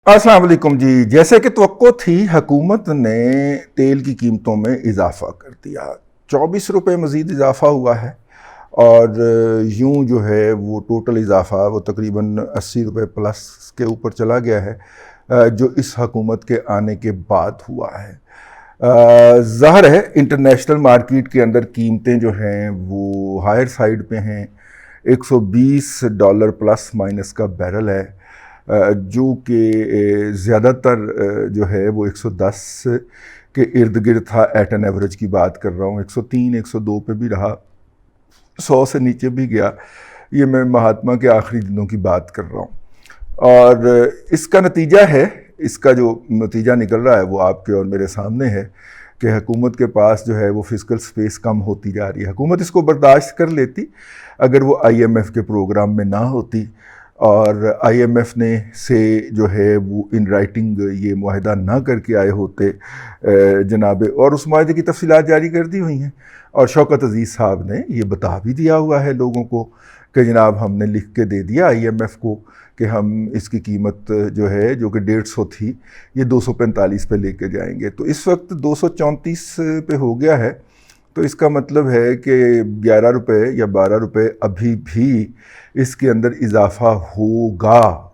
अस्सलाम वालेकुम जी। जैसे कि तवक्को थी, हुकूमत ने तेल की कीमतों में इजाफ़ा कर दिया। 24 रुपये मज़ीद इजाफ़ा हुआ है और यूं जो है वो टोटल इजाफ़ा वो तकरीबन 80 रुपये प्लस के ऊपर चला गया है, जो इस हुकूमत के आने के बाद हुआ है। ज़ाहिर है इंटरनेशनल मार्केट के अंदर कीमतें जो हैं वो हायर साइड पे हैं। $120 प्लस माइनस का बैरल है, जो कि ज़्यादातर जो है वो 110 के इर्द गिर्द था। एट एन एवरेज की बात कर रहा हूँ, 103 102 पे भी रहा, 100 से नीचे भी गया। ये मैं महात्मा के आखिरी दिनों की बात कर रहा हूँ। और इसका नतीजा है, इसका जो नतीजा निकल रहा है वो आपके और मेरे सामने है कि हुकूमत के पास जो है वो फिजिकल स्पेस कम होती जा रही है। हुकूमत इसको बर्दाश्त कर लेती अगर वो IMF के प्रोग्राम में ना होती और IMF ने से जो है वो इन राइटिंग ये मुआहदा ना करके आए होते जनाबे, और उस मुआहदे की तफसीलात जारी कर दी हुई हैं और शौकत अजीज़ साहब ने ये बता भी दिया हुआ है लोगों को कि जनाब हमने लिख के दे दिया IMF को कि हम इसकी कीमत जो है, जो कि 150 थी, ये 245 पे लेके जाएंगे। तो इस वक्त 234 पे हो गया है। तो इसका मतलब है कि 11 रुपये या 12 रुपये अभी भी इसके अंदर इजाफ़ा होगा।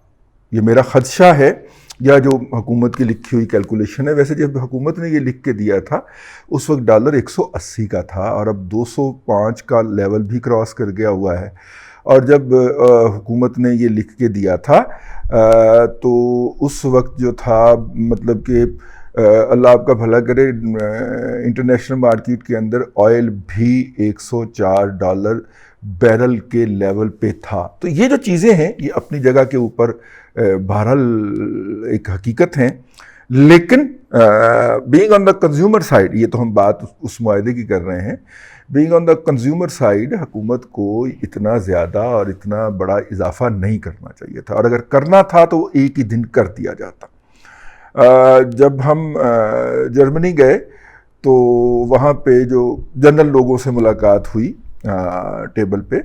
ये मेरा ख़दशा है या जो हुकूमत की लिखी हुई कैलकुलेशन है। वैसे जब हुकूमत ने ये लिख के दिया था उस वक्त डॉलर 180 का था और अब 205 का लेवल भी क्रॉस कर गया हुआ है। और जब हुकूमत ने ये लिख के दिया था तो उस वक्त जो था, मतलब कि अल्लाह आपका भला करे, इंटरनेशनल मार्केट के अंदर ऑयल भी $104 बैरल के लेवल पे था। तो ये जो चीज़ें हैं ये अपनी जगह के ऊपर बहरहाल एक हकीकत हैं, लेकिन being on the consumer side, ये तो हम बात उस मुआहदे की कर रहे हैं, being on the consumer side हुकूमत को इतना ज़्यादा और इतना बड़ा इजाफा नहीं करना चाहिए था, और अगर करना था तो वो एक ही दिन कर दिया जाता। जब हम जर्मनी गए तो वहाँ पे जो जनरल लोगों से मुलाकात हुई टेबल पे,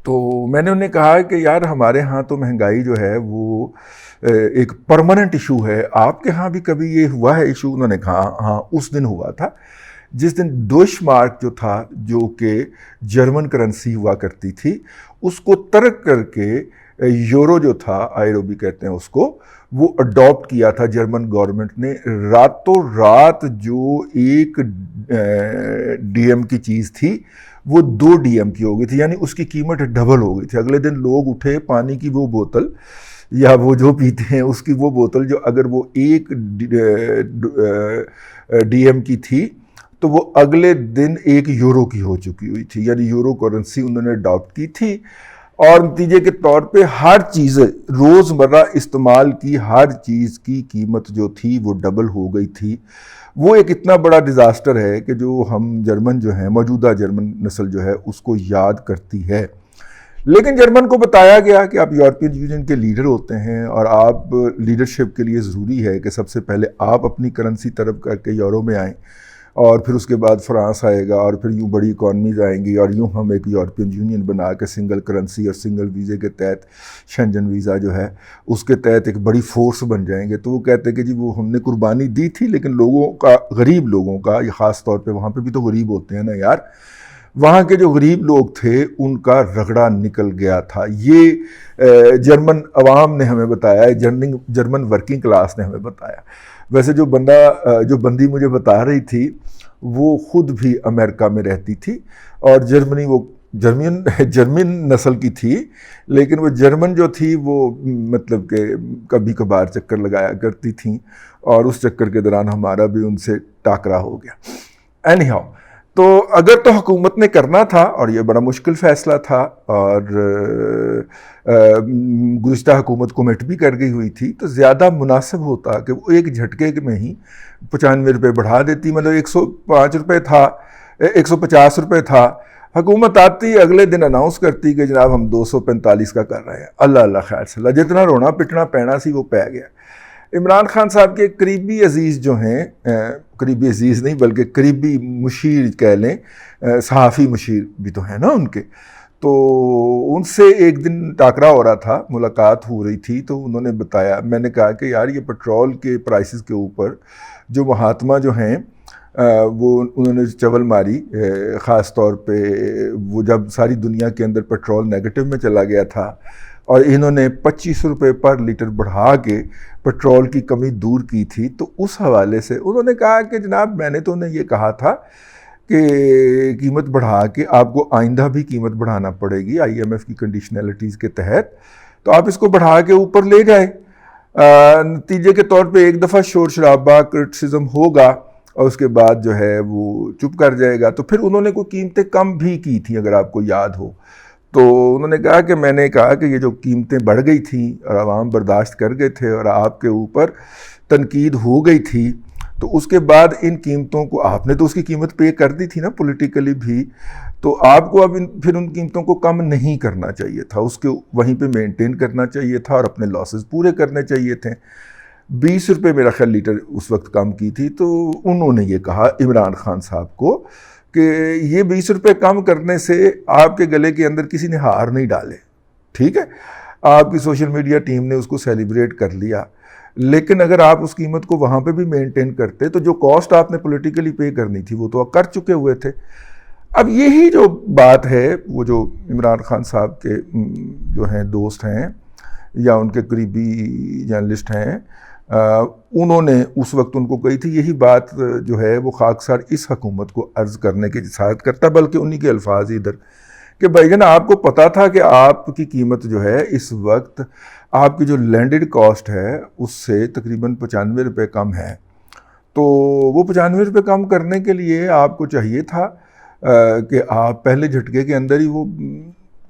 तो मैंने उन्हें कहा कि यार हमारे यहाँ तो महंगाई जो है वो एक परमानेंट इशू है, आपके यहाँ भी कभी ये हुआ है इशू? उन्होंने कहा हाँ, उस दिन हुआ था जिस दिन डोइश मार्क जो था, जो कि जर्मन करेंसी हुआ करती थी, उसको तर्क करके यूरो जो था, आयरो भी कहते हैं उसको, वो अडॉप्ट किया था जर्मन गवर्नमेंट ने। रातों रात जो एक DM की चीज़ थी वो 2 DM की हो गई थी, यानी उसकी कीमत डबल हो गई थी। अगले दिन लोग उठे, पानी की वो बोतल या वो जो पीते हैं उसकी वो बोतल, जो अगर वो 1 DM की थी तो वो अगले दिन 1 यूरो की हो चुकी हुई थी, यानी यूरो करेंसी उन्होंने अडॉप्ट की थी। और नतीजे के तौर पे हर चीज़, रोज़मर्रा इस्तेमाल की हर चीज़ की कीमत जो थी वो डबल हो गई थी। वो एक इतना बड़ा डिज़ास्टर है कि जो हम जर्मन जो हैं, मौजूदा जर्मन नस्ल जो है उसको याद करती है। लेकिन जर्मन को बताया गया कि आप यूरोपियन यूनियन के लीडर होते हैं और आप लीडरशिप के लिए ज़रूरी है कि सबसे पहले आप अपनी करेंसी तरफ करके यूरो में आएँ, और फिर उसके बाद फ्रांस आएगा, और फिर यूँ बड़ी इकॉनमीज़ आएंगी, और यूँ हम एक यूरोपियन यूनियन बना के सिंगल करेंसी और सिंगल वीज़े के तहत, शेंजन वीज़ा जो है उसके तहत एक बड़ी फोर्स बन जाएंगे। तो वो कहते हैं कि जी वो हमने कुर्बानी दी थी, लेकिन लोगों का, गरीब लोगों का, ये ख़ास तौर पे वहाँ पे भी तो गरीब होते हैं ना यार, वहाँ के जो गरीब लोग थे उनका रगड़ा निकल गया था। ये जर्मन अवाम ने हमें बताया, जर्मन वर्किंग क्लास ने हमें बताया। वैसे जो बंदी मुझे बता रही थी वो खुद भी अमेरिका में रहती थी और जर्मन नस्ल की थी, लेकिन वो जर्मन जो थी वो मतलब कि कभी कभार चक्कर लगाया करती थी, और उस चक्कर के दौरान हमारा भी उनसे टाकरा हो गया। एनी हाउ, तो अगर तो हुकूमत ने करना था, और ये बड़ा मुश्किल फ़ैसला था, और गुज़िश्ता हुकूमत कमिट भी कर गई हुई थी, तो ज़्यादा मुनासिब होता कि वो एक झटके में ही 95 रुपये बढ़ा देती। मतलब 105 रुपये था, 150 रुपये था, हुकूमत आती अगले दिन अनाउंस करती कि जनाब हम 245 का कर रहे हैं। अल्लाह अल्लाह खैर सल्ला, जितना रोना पिटना पैना सी वो पै गया। इमरान खान साहब के करीबी अजीज़ जो हैं, करीबी अजीज़ नहीं बल्कि करीबी मुशीर कह लें, सहाफ़ी मुशीर भी तो है ना उनके, تو ان سے ایک دن ٹاکرا ہو رہا تھا، ملاقات ہو رہی تھی، تو انہوں نے بتایا، میں نے کہا کہ یار یہ پیٹرول کے پرائسز کے اوپر جو مہاتما جو ہیں وہ انہوں نے چول ماری، خاص طور پہ وہ جب ساری دنیا کے اندر پیٹرول نیگیٹو میں چلا گیا تھا اور انہوں نے 25 روپے پر لیٹر بڑھا کے پیٹرول کی کمی دور کی تھی، تو اس حوالے سے انہوں نے کہا کہ جناب میں نے تو انہیں یہ کہا تھا کہ قیمت بڑھا کے آپ کو آئندہ بھی قیمت بڑھانا پڑے گی IMF کی کنڈیشنلٹیز کے تحت، تو آپ اس کو بڑھا کے اوپر لے جائیں، نتیجے کے طور پہ ایک دفعہ شور شرابہ کرٹیسزم ہوگا اور اس کے بعد جو ہے وہ چپ کر جائے گا۔ تو پھر انہوں نے کوئی قیمتیں کم بھی کی تھیں اگر آپ کو یاد ہو، تو انہوں نے کہا کہ میں نے کہا کہ یہ جو قیمتیں بڑھ گئی تھیں اور عوام برداشت کر گئے تھے اور آپ کے اوپر تنقید ہو گئی تھی، تو اس کے بعد ان قیمتوں کو آپ نے تو اس کی قیمت پے کر دی تھی نا پولیٹیکلی بھی، تو آپ کو اب پھر ان قیمتوں کو کم نہیں کرنا چاہیے تھا، اس کے وہیں پہ مینٹین کرنا چاہیے تھا اور اپنے لاسز پورے کرنے چاہیے تھے۔ 20 روپے میرا خیال لیٹر اس وقت کم کی تھی، تو انہوں نے یہ کہا عمران خان صاحب کو کہ یہ 20 روپے کم کرنے سے آپ کے گلے کے اندر کسی نے ہار نہیں ڈالے، ٹھیک ہے، آپ کی سوشل میڈیا ٹیم نے اس کو سیلیبریٹ کر لیا، لیکن اگر آپ اس قیمت کو وہاں پہ بھی مینٹین کرتے تو جو کاسٹ آپ نے پولیٹیکلی پے کرنی تھی وہ تو آپ کر چکے ہوئے تھے۔ اب یہی جو بات ہے، وہ جو عمران خان صاحب کے جو ہیں دوست ہیں یا ان کے قریبی جرنلسٹ ہیں، انہوں نے اس وقت ان کو کہی تھی، یہی بات جو ہے وہ خاکسار اس حکومت کو عرض کرنے کی جسارت کرتا، بلکہ انہی کے الفاظ ادھر کہ بھائی جان آپ کو پتا تھا کہ آپ کی قیمت جو ہے اس وقت آپ کی جو لینڈڈ کاسٹ ہے اس سے تقریباً 95 روپے کم ہے، تو وہ 95 روپے کم کرنے کے لیے آپ کو چاہیے تھا کہ آپ پہلے جھٹکے کے اندر ہی وہ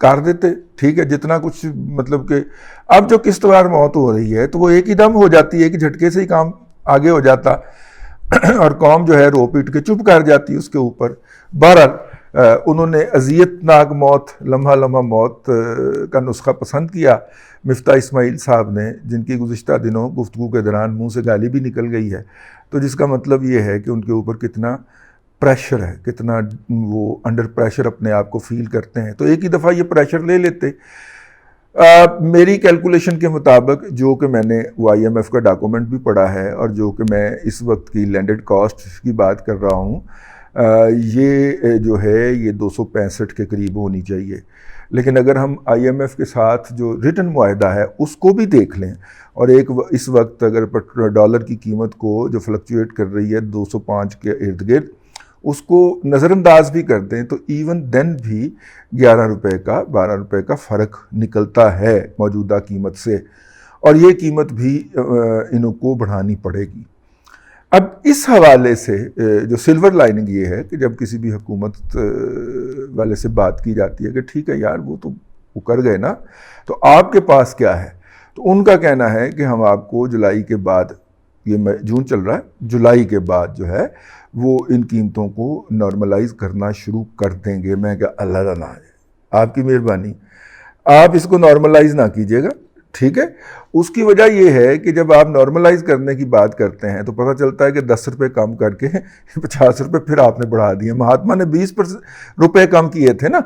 کر دیتے، ٹھیک ہے، جتنا کچھ مطلب کہ اب جو قسط وار موت ہو رہی ہے تو وہ ایک ہی دم ہو جاتی ہے کہ جھٹکے سے ہی کام آگے ہو جاتا اور قوم جو ہے رو پیٹ کے چپ کر جاتی اس کے اوپر۔ بہرحال انہوں نے اذیت ناک موت، لمحہ لمحہ موت کا نسخہ پسند کیا مفتاح اسماعیل صاحب نے، جن کی گزشتہ دنوں گفتگو کے دوران منہ سے گالی بھی نکل گئی ہے، تو جس کا مطلب یہ ہے کہ ان کے اوپر کتنا پریشر ہے، کتنا وہ انڈر پریشر اپنے آپ کو فیل کرتے ہیں، تو ایک ہی دفعہ یہ پریشر لے لیتے۔ میری کیلکولیشن کے مطابق، جو کہ میں نے وہ IMF کا ڈاکومنٹ بھی پڑھا ہے اور جو کہ میں اس وقت کی لینڈڈ کاسٹ کی بات کر رہا ہوں، یہ جو ہے یہ 265 کے قریب ہونی چاہیے، لیکن اگر ہم IMF کے ساتھ جو ریٹن معاہدہ ہے اس کو بھی دیکھ لیں اور اس وقت اگر ڈالر کی قیمت کو جو فلکچویٹ کر رہی ہے 205 کے ارد گرد، اس کو نظر انداز بھی کر دیں تو ایون دین بھی 11 روپے کا 12 روپے کا فرق نکلتا ہے موجودہ قیمت سے، اور یہ قیمت بھی انہوں کو بڑھانی پڑے گی۔ اب اس حوالے سے جو سلور لائننگ یہ ہے کہ جب کسی بھی حکومت والے سے بات کی جاتی ہے کہ ٹھیک ہے یار وہ تو وہ کر گئے نا، تو آپ کے پاس کیا ہے، تو ان کا کہنا ہے کہ ہم آپ کو جولائی کے بعد، یہ جون چل رہا ہے، جولائی کے بعد جو ہے وہ ان قیمتوں کو نارملائز کرنا شروع کر دیں گے۔ میں کہا اللہ تعالیٰ آپ کی مہربانی، آپ اس کو نارملائز نہ کیجیے گا، ٹھیک ہے۔ اس کی وجہ یہ ہے کہ جب آپ نارملائز کرنے کی بات کرتے ہیں تو پتہ چلتا ہے کہ 10 روپے کم کر کے 50 روپے پھر آپ نے بڑھا دیے۔ مہاتما نے 20 روپے کم کیے تھے نا،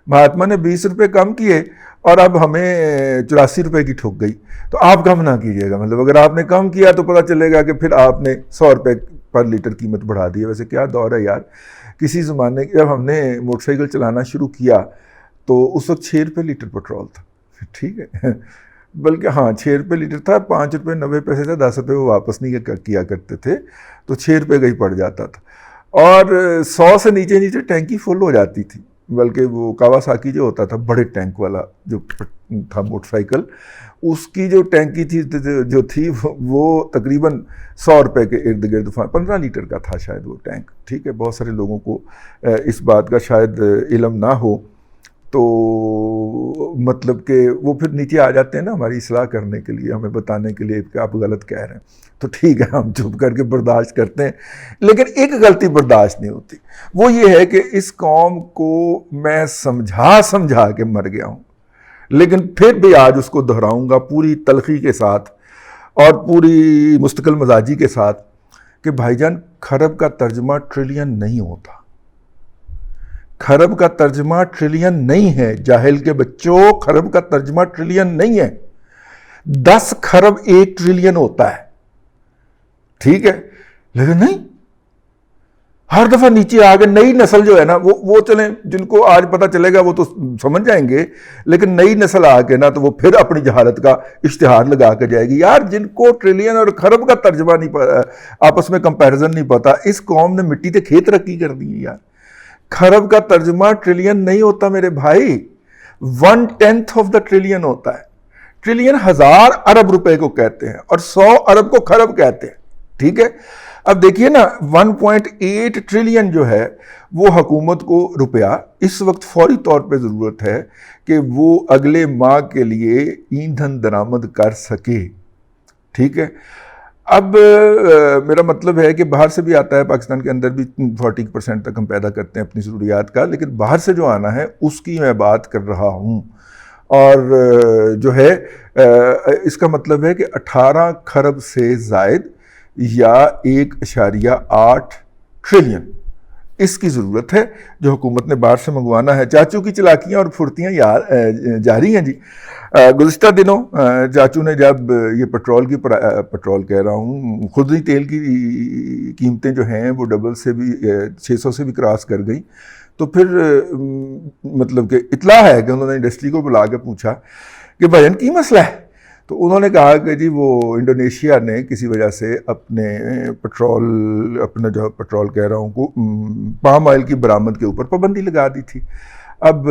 مہاتما نے 20 روپے کم کیے اور اب ہمیں 84 روپے کی ٹھک گئی، تو آپ کم نہ کیجیے گا، مطلب اگر آپ نے کم کیا تو پتہ چلے گا کہ پھر آپ نے 100 روپے پر لیٹر قیمت بڑھا دی ہے۔ ویسے کیا دور ہے یار، کسی زمانے جب ہم نے موٹر سائیکل چلانا شروع کیا تو اس وقت 6 روپے لیٹر پیٹرول تھا، ٹھیک ہے، بلکہ ہاں 6 روپے لیٹر تھا، 5 روپے 90 پیسے تھا، 10 روپے وہ واپس نہیں کیا کرتے تھے، تو 6 روپے کا ہی پڑ جاتا تھا، اور 100 سے نیچے نیچے ٹینکی فل ہو جاتی تھی، بلکہ وہ کاواساکی جو ہوتا تھا بڑے ٹینک والا جو تھا موٹر سائیکل، اس کی جو ٹینکی تھی جو تھی وہ تقریباً 100 روپے کے ارد گرد 15 لیٹر کا تھا شاید وہ ٹینک، ٹھیک ہے۔ بہت سارے لوگوں کو اس بات کا شاید علم نہ ہو، تو مطلب کہ وہ پھر نیچے آ جاتے ہیں نا ہماری اصلاح کرنے کے لیے، ہمیں بتانے کے لیے کہ آپ غلط کہہ رہے ہیں، تو ٹھیک ہے ہم چپ کر کے برداشت کرتے ہیں، لیکن ایک غلطی برداشت نہیں ہوتی، وہ یہ ہے کہ اس قوم کو میں سمجھا کے مر گیا ہوں، لیکن پھر بھی آج اس کو دہراؤں گا پوری تلخی کے ساتھ اور پوری مستقل مزاجی کے ساتھ کہ بھائی جان، کھرب کا ترجمہ ٹریلین نہیں ہوتا، खरब का तर्जमा ट्रिलियन नहीं है जाहिल के बच्चों, खरब का तर्जमा ट्रिलियन नहीं है, 10 खरब 1 ट्रिलियन होता है, ठीक है। लेकिन नहीं, हर दफा नीचे आ गए। नई नस्ल जो है ना वो चले, जिनको आज पता चलेगा वो तो समझ जाएंगे, लेकिन नई नस्ल आके ना तो वो फिर अपनी जहालत का इश्तिहार लगा के जाएगी। यार जिनको ट्रिलियन और खरब का तर्जमा नहीं पता, आपस में कंपैरिजन नहीं पता, इस कौम ने मिट्टी से खेत तरक्की कर दी है यार। खरब का तर्जमा ट्रिलियन नहीं होता मेरे भाई, 1/10 ऑफ द ट्रिलियन होता है। ट्रिलियन 1000 अरब रुपए को कहते हैं और 100 अरब को खरब कहते हैं, ठीक है। अब देखिए ना, 1.8 ट्रिलियन जो है वो हुकूमत को रुपया इस वक्त फौरी तौर पे ज़रूरत है कि वो अगले माह के लिए ईंधन दरामद कर सके, ठीक है। अब मेरा मतलब है कि बाहर से भी आता है, पाकिस्तान के अंदर भी 40% तक हम पैदा करते हैं अपनी ज़रूरियात का, लेकिन बाहर से जो आना है उसकी मैं बात कर रहा हूँ। और जो है इसका मतलब है कि 18 खरब से ज़ायद या 1.8 ट्रिलियन इसकी ज़रूरत है जो हुकूमत ने बाहर से मंगवाना है। चाचू की चलाकियाँ और फुर्तियाँ जारी हैं जी। गुज़िश्ता दिनों चाचू ने जब ये पेट्रोल कह रहा हूँ, खुदरी तेल की कीमतें जो हैं वो डबल से भी 600 से भी क्रॉस कर गई, तो फिर मतलब कि इतला है कि उन्होंने इंडस्ट्री को बुला के पूछा कि भाईजान की मसला है, तो उन्होंने कहा कि जी वो इंडोनेशिया ने किसी वजह से अपना जो पेट्रोल कह रहा हूँ को पाम ऑयल की बरामद के ऊपर पाबंदी लगा दी थी। अब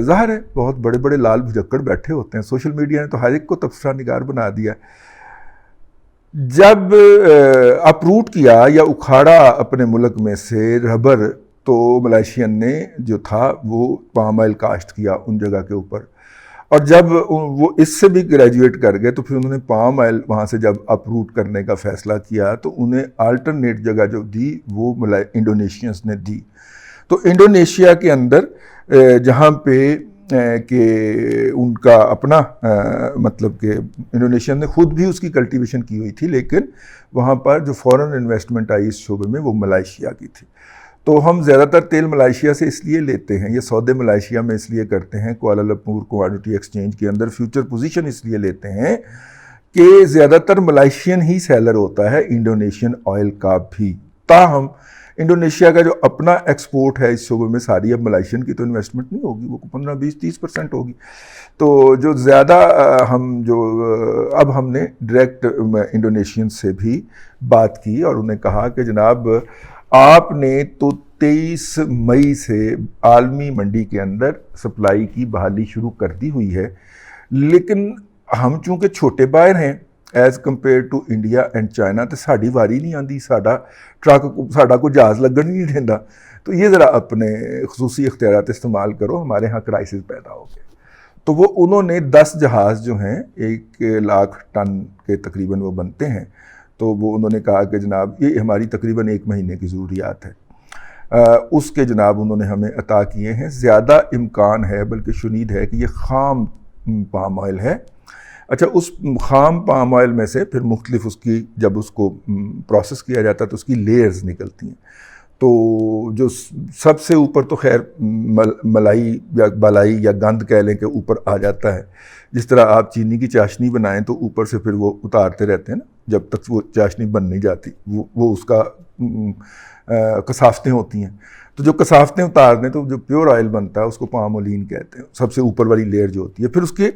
ज़ाहिर है बहुत बड़े बड़े लाल भुजक्कड़ बैठे होते हैं, सोशल मीडिया ने तो हर एक को तबसरा निगार बना दिया। जब अपरूट किया या उखाड़ा अपने मुल्क में से रबर, तो मलेशियन ने जो था वो पाम ऑयल काश्त किया उन जगह के ऊपर, और जब वो इससे भी ग्रेजुएट कर गए तो फिर उन्होंने पाम ऑयल वहाँ से जब अपरूट करने का फ़ैसला किया तो उन्हें अल्टरनेट जगह जो दी वो इंडोनेशियंस ने दी। तो इंडोनेशिया के अंदर जहाँ पे कि उनका अपना मतलब कि इंडोनेशिया ने खुद भी उसकी कल्टीवेशन की हुई थी, लेकिन वहाँ पर जो फॉरेन इन्वेस्टमेंट आई इस शोबे में वो मलेशिया की थी। तो हम ज़्यादातर तेल मलेशिया से इसलिए लेते हैं, ये सौदे मलेशिया में इसलिए करते हैं, कुआलालंपुर कमोडिटी एक्सचेंज के अंदर फ्यूचर पोजीशन इसलिए लेते हैं कि ज़्यादातर मलेशियन ही सेलर होता है इंडोनेशियन ऑयल का भी। ताहम इंडोनेशिया का जो अपना एक्सपोर्ट है इस शोबे में सारी, अब मलेशियन की तो इन्वेस्टमेंट नहीं होगी, वो 15, 20, 30% होगी। तो जो ज़्यादा अब हमने डायरेक्ट इंडोनेशियन से भी बात की और उन्हें कहा कि जनाब आपने तो 23 मई से आलमी मंडी के अंदर सप्लाई की बहाली शुरू कर दी हुई है, लेकिन हम चूँकि छोटे बायर हैं as compare to India and China, तो साड़ी वारी नहीं आती, साड़ा को जहाज़ लगन ही नहीं देता। तो ये ज़रा अपने खुसूसी इख्तियारात इस्तेमाल करो, हमारे यहाँ क्राइसिस पैदा हो गए। तो वो उन्होंने 10 जहाज़ जो हैं 1 लाख टन के तकरीबन वो बनते हैं, तो वो उन्होंने कहा कि जनाब ये हमारी तकरीबन 1 महीने की ज़रूरियात है, उसके जनाब उन्होंने हमें अता किए हैं। ज़्यादा इम्कान है बल्कि शुनीद है कि ये ख़ाम पाम ऑयल है। अच्छा, उस ख़ाम पाम ऑयल में से फिर मुख्तलिफ उसकी जब उसको प्रोसेस किया जाता है तो उसकी लेयर्स निकलती हैं। तो जो सबसे ऊपर तो खैर मलाई या बालाई या गंद कह लें के ऊपर आ जाता है। जिस तरह आप चीनी की चाशनी बनाएं तो ऊपर से फिर वो उतारते रहते हैं ना, जब तक वो चाशनी बन नहीं जाती, वो उसका कसाफतें होती हैं। तो जो कसाफतें उतार दें तो जो प्योर ऑयल बनता है उसको पामोलीन कहते हैं, सबसे ऊपर वाली लेयर जो होती है। फिर उसकी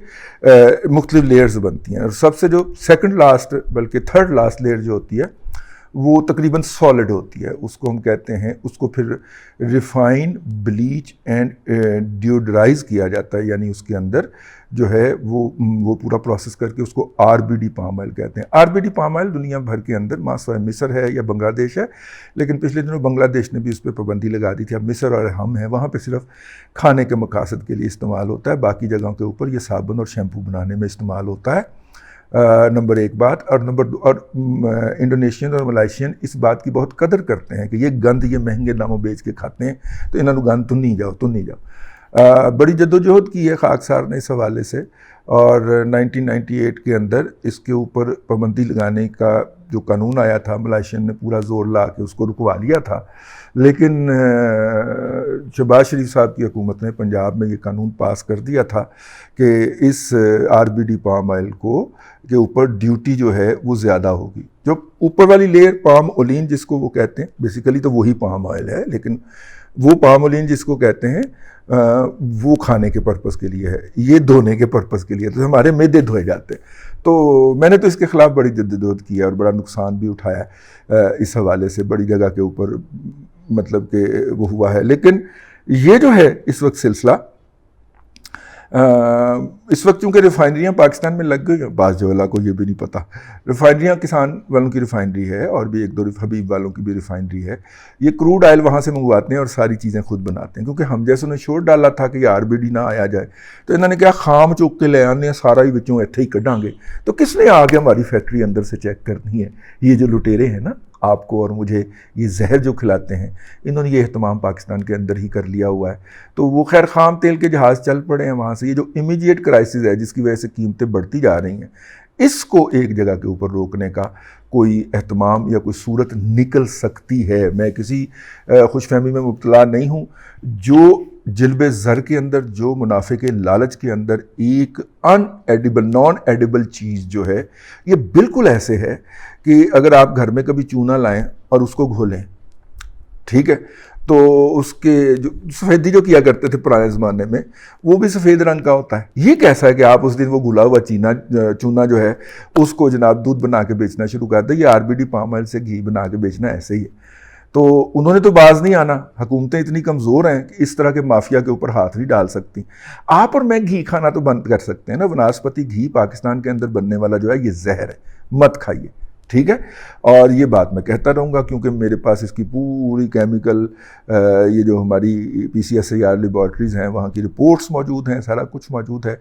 मुख्तलिफ लेयर्स बनती हैं और सबसे जो सेकंड लास्ट बल्कि थर्ड लास्ट लेयर जो होती है वो तकरीबन सॉलिड होती है, उसको हम कहते हैं, उसको फिर रिफाइन, ब्लीच एंड डियोडराइज किया जाता है, यानी उसके अंदर जो है वो पूरा प्रोसेस करके उसको आरबीडी पाम ऑयल कहते हैं। आरबीडी पाम ऑयल दुनिया भर के अंदर मासवाए मिस्र है या बांग्लादेश है, लेकिन पिछले दिनों बांग्लादेश ने भी उस पर पाबंदी लगा दी थी। अब मिस्र और हम हैं, वहाँ पे सिर्फ खाने के मकासद के लिए इस्तेमाल होता है, बाकी जगहों के ऊपर ये साबुन और शैम्पू बनाने में इस्तेमाल होता है। नंबर 1 बात। और नंबर 2, और इंडोनेशियन और मलेशियन इस बात की बहुत कदर करते हैं कि ये गंद ये महंगे दामों बेच के खाते हैं, तो इन्होंने गंद तुम नहीं जाओ। बड़ी जद्दोजहद की है खाकसार ने इस हवाले से, और 1998 के अंदर इसके ऊपर पाबंदी लगाने का جو قانون آیا تھا ملائیشین نے پورا زور لا کے اس کو رکوا لیا تھا، لیکن شہباز شریف صاحب کی حکومت نے پنجاب میں یہ قانون پاس کر دیا تھا کہ اس RBD پام آئل کے اوپر ڈیوٹی جو ہے وہ زیادہ ہوگی. جو اوپر والی لیئر پام اولین جس کو وہ کہتے ہیں، بیسیکلی تو وہی پام آئل ہے، لیکن وہ پام اولین جس کو کہتے ہیں وہ کھانے کے پرپس کے لیے ہے، یہ دھونے کے پرپس کے لیے، تو ہمارے معدے دھوئے جاتے ہیں. تو میں نے تو اس کے خلاف بڑی جدوجہد کی ہے اور بڑا نقصان بھی اٹھایا ہے اس حوالے سے، بڑی جگہ کے اوپر مطلب کہ وہ ہوا ہے. لیکن یہ جو ہے اس وقت سلسلہ، اس وقت چونکہ ریفائنریاں پاکستان میں لگ گئی ہیں، بعض جولا کو یہ بھی نہیں پتہ، ریفائنریاں کسان والوں کی ریفائنری ہے اور بھی ایک دو حبیب والوں کی بھی ریفائنری ہے. یہ کروڈ آئل وہاں سے منگواتے ہیں اور ساری چیزیں خود بناتے ہیں، کیونکہ ہم جیسوں نے شور ڈالا تھا کہ یہ RBD نہ آیا جائے، تو انہوں نے کہا خام چوک کے لے آنے سارا ہی بچوں ایتھے ہی کڈاں گے. تو کس نے آ کے ہماری فیکٹری اندر سے چیک کرنی ہے؟ یہ جو لٹیرے ہیں نا، آپ کو اور مجھے یہ زہر جو کھلاتے ہیں، انہوں نے یہ اہتمام پاکستان کے اندر ہی کر لیا ہوا ہے. تو وہ خیر خام تیل کے جہاز چل پڑے ہیں وہاں سے. یہ جو امیجیٹ کرائسس ہے جس کی وجہ سے قیمتیں بڑھتی جا رہی ہیں، اس کو ایک جگہ کے اوپر روکنے کا کوئی اہتمام یا کوئی صورت نکل سکتی ہے. میں کسی خوش فہمی میں مبتلا نہیں ہوں. جو جلب زر کے اندر، جو منافع کے لالچ کے اندر ایک نان ایڈیبل چیز جو ہے، یہ بالکل ایسے ہے کہ اگر آپ گھر میں کبھی چونا لائیں اور اس کو گھولیں، ٹھیک ہے، تو اس کے جو سفیدی جو کیا کرتے تھے پرانے زمانے میں، وہ بھی سفید رنگ کا ہوتا ہے. یہ کیسا ہے کہ آپ اس دن وہ گھلا ہوا چونا جو ہے اس کو جناب دودھ بنا کے بیچنا شروع کر دیں. یہ RBD پام آئل سے گھی بنا کے بیچنا ایسے ہی ہے. تو انہوں نے تو باز نہیں آنا. حکومتیں اتنی کمزور ہیں کہ اس طرح کے مافیا کے اوپر ہاتھ نہیں ڈال سکتی. آپ اور میں گھی کھانا تو بند کر سکتے ہیں نا. وناسپتی گھی پاکستان کے اندر بننے والا جو ہے یہ زہر ہے، مت کھائیے، ٹھیک ہے. اور یہ بات میں کہتا رہوں گا کیونکہ میرے پاس اس کی پوری کیمیکل یہ جو ہماری PCSIR لیبارٹریز ہیں وہاں کی رپورٹس موجود ہیں، سارا کچھ موجود ہے.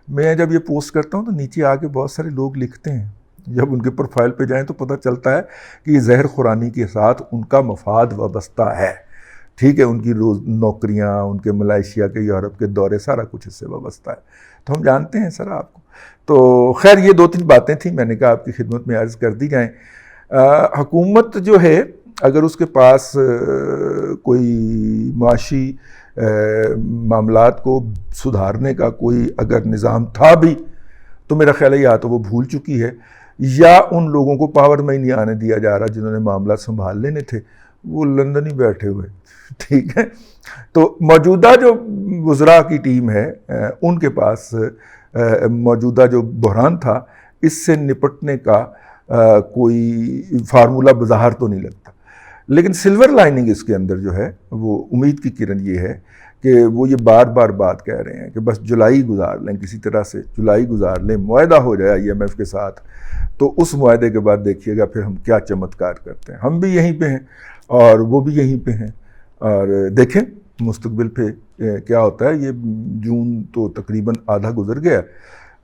میں جب یہ پوسٹ کرتا ہوں تو نیچے آ کے بہت سارے لوگ لکھتے ہیں، جب ان کے پروفائل پہ جائیں تو پتہ چلتا ہے کہ یہ زہر خورانی کے ساتھ ان کا مفاد وابستہ ہے، ٹھیک ہے. ان کی نوکریاں، ان کے ملائیشیا کے، یورپ کے دورے، سارا کچھ اس سے وابستہ ہے. تو ہم جانتے ہیں سر آپ کو. تو خیر یہ 2-3 باتیں تھیں، میں نے کہا آپ کی خدمت میں عرض کر دی جائیں. حکومت جو ہے اگر اس کے پاس کوئی معاشی معاملات کو سدھارنے کا کوئی اگر نظام تھا بھی، تو میرا خیال ہے یا تو وہ بھول چکی ہے یا ان لوگوں کو پاور میں ہی نہیں آنے دیا جا رہا جنہوں نے معاملات سنبھال لینے تھے، وہ لندن ہی بیٹھے ہوئے، ٹھیک ہے. تو موجودہ جو وزراء کی ٹیم ہے ان کے پاس موجودہ جو بحران تھا اس سے نپٹنے کا کوئی فارمولہ بظاہر تو نہیں لگتا. لیکن سلور لائننگ اس کے اندر جو ہے وہ امید کی کرن یہ ہے کہ وہ یہ بار بار بات کہہ رہے ہیں کہ بس جولائی گزار لیں، کسی طرح سے جولائی گزار لیں، معاہدہ ہو جائے IMF کے ساتھ، تو اس معاہدے کے بعد دیکھیے گا پھر ہم کیا چمتکار کرتے ہیں. ہم بھی یہیں پہ ہیں اور وہ بھی یہیں پہ ہیں، اور دیکھیں مستقبل پہ کیا ہوتا ہے. یہ جون تو تقریباً آدھا گزر گیا،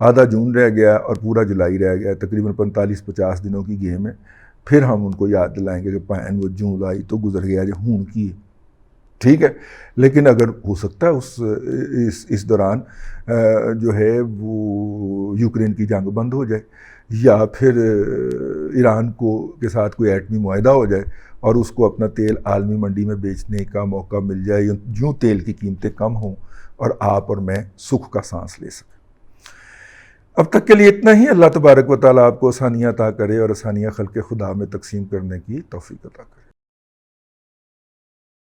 آدھا جون رہ گیا اور پورا جولائی رہ گیا، تقریباً 45-50 دنوں کی گیم ہے. پھر ہم ان کو یاد دلائیں گے کہ پائن وہ جولائی تو گزر گیا جو ہون کی، ٹھیک ہے. لیکن اگر ہو سکتا ہے اس دوران جو ہے وہ یوکرین کی جنگ بند ہو جائے یا پھر ایران کے ساتھ کوئی ایٹمی معاہدہ ہو جائے اور اس کو اپنا تیل عالمی منڈی میں بیچنے کا موقع مل جائے، یوں تیل کی قیمتیں کم ہوں اور آپ اور میں سکھ کا سانس لے سکیں. اب تک کے لیے اتنا ہی. اللہ تبارک و تعالیٰ آپ کو آسانیاں عطا کرے اور آسانیاں خلق خدا میں تقسیم کرنے کی توفیق عطا کرے.